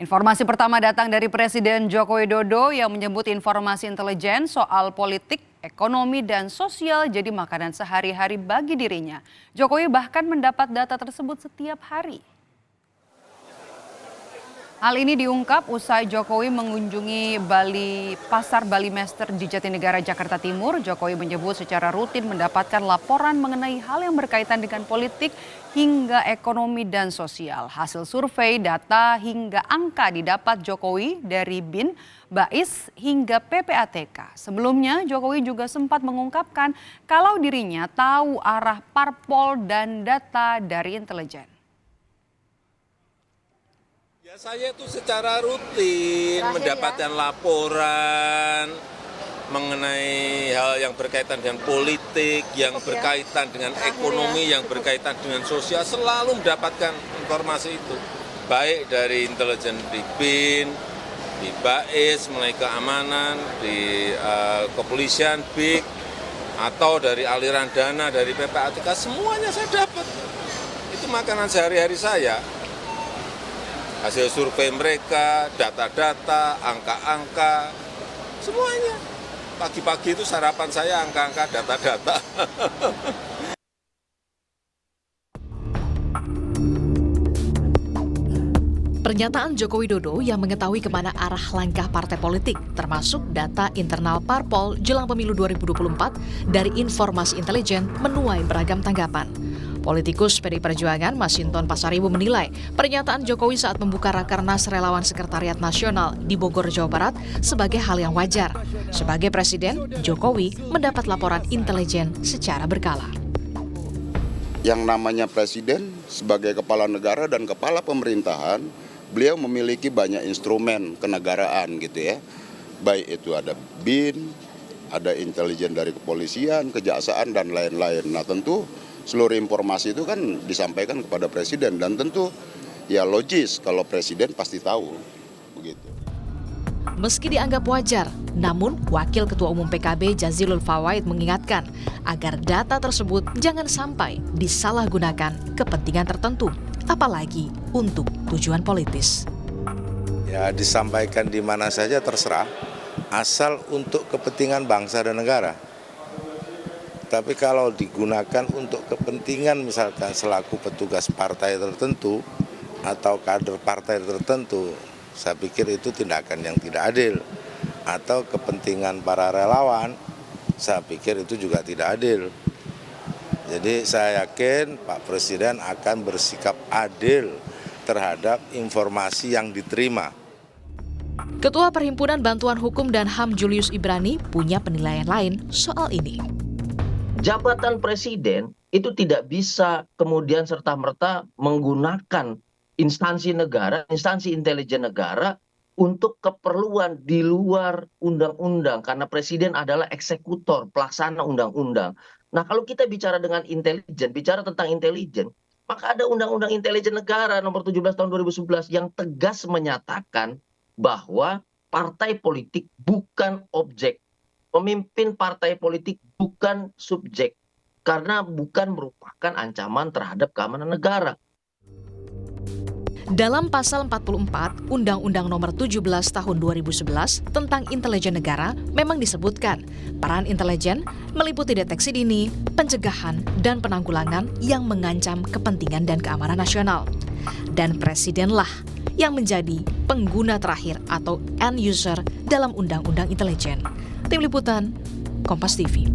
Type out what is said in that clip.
Informasi pertama datang dari Presiden Joko Widodo yang menyebut informasi intelijen soal politik, ekonomi, dan sosial jadi makanan sehari-hari bagi dirinya. Jokowi bahkan mendapat data tersebut setiap hari. Hal ini diungkap usai Jokowi mengunjungi Pasar Bali Master di Jatinegara, Jakarta Timur. Jokowi menyebut secara rutin mendapatkan laporan mengenai hal yang berkaitan dengan politik hingga ekonomi dan sosial. Hasil survei, data hingga angka didapat Jokowi dari BIN, BAIS hingga PPATK. Sebelumnya Jokowi juga sempat mengungkapkan kalau dirinya tahu arah parpol dan data dari intelijen. Ya, saya itu secara rutin mendapatkan laporan mengenai hal yang berkaitan dengan politik, yang berkaitan dengan ekonomi, yang berkaitan dengan sosial, selalu mendapatkan informasi itu. Baik dari intelijen di BIN, di BAIS, mengenai keamanan, di kepolisian, BIK, atau dari aliran dana dari PPATK, semuanya saya dapat. Itu makanan sehari-hari saya. Hasil survei mereka, data-data, angka-angka, semuanya. Pagi-pagi itu sarapan saya angka-angka, data-data. Pernyataan Joko Widodo yang mengetahui kemana arah langkah partai politik, termasuk data internal parpol jelang pemilu 2024 dari informasi intelijen menuai beragam tanggapan. Politikus PDI Perjuangan Masinton Pasaribu menilai pernyataan Jokowi saat membuka Rakernas Relawan Sekretariat Nasional di Bogor, Jawa Barat sebagai hal yang wajar. Sebagai Presiden, Jokowi mendapat laporan intelijen secara berkala. Yang namanya Presiden sebagai kepala negara dan kepala pemerintahan, beliau memiliki banyak instrumen kenegaraan gitu ya. Baik itu ada BIN, ada intelijen dari kepolisian, kejaksaan, dan lain-lain. Nah tentu seluruh informasi itu kan disampaikan kepada Presiden dan tentu ya logis kalau Presiden pasti tahu begitu. Meski dianggap wajar, namun Wakil Ketua Umum PKB Jazilul Fawait mengingatkan agar data tersebut jangan sampai disalahgunakan kepentingan tertentu, apalagi untuk tujuan politis. Ya disampaikan di mana saja terserah, asal untuk kepentingan bangsa dan negara. Tapi kalau digunakan untuk kepentingan misalkan selaku petugas partai tertentu atau kader partai tertentu, saya pikir itu tindakan yang tidak adil. Atau kepentingan para relawan, saya pikir itu juga tidak adil. Jadi saya yakin Pak Presiden akan bersikap adil terhadap informasi yang diterima. Ketua Perhimpunan Bantuan Hukum dan HAM Julius Ibrani punya penilaian lain soal ini. Jabatan presiden itu tidak bisa kemudian serta-merta menggunakan instansi negara, instansi intelijen negara untuk keperluan di luar undang-undang karena presiden adalah eksekutor, pelaksana undang-undang. Nah, kalau kita bicara dengan intelijen, bicara tentang intelijen, maka ada Undang-Undang Intelijen Negara nomor 17 tahun 2011 yang tegas menyatakan bahwa partai politik bukan objek. Pemimpin partai politik bukan subjek karena bukan merupakan ancaman terhadap keamanan negara. Dalam pasal 44 Undang-Undang Nomor 17 Tahun 2011 tentang intelijen negara memang disebutkan peran intelijen meliputi deteksi dini, pencegahan, dan penanggulangan yang mengancam kepentingan dan keamanan nasional. Dan presidenlah yang menjadi pengguna terakhir atau end user dalam Undang-Undang Intelijen. Tim Liputan, Kompas TV.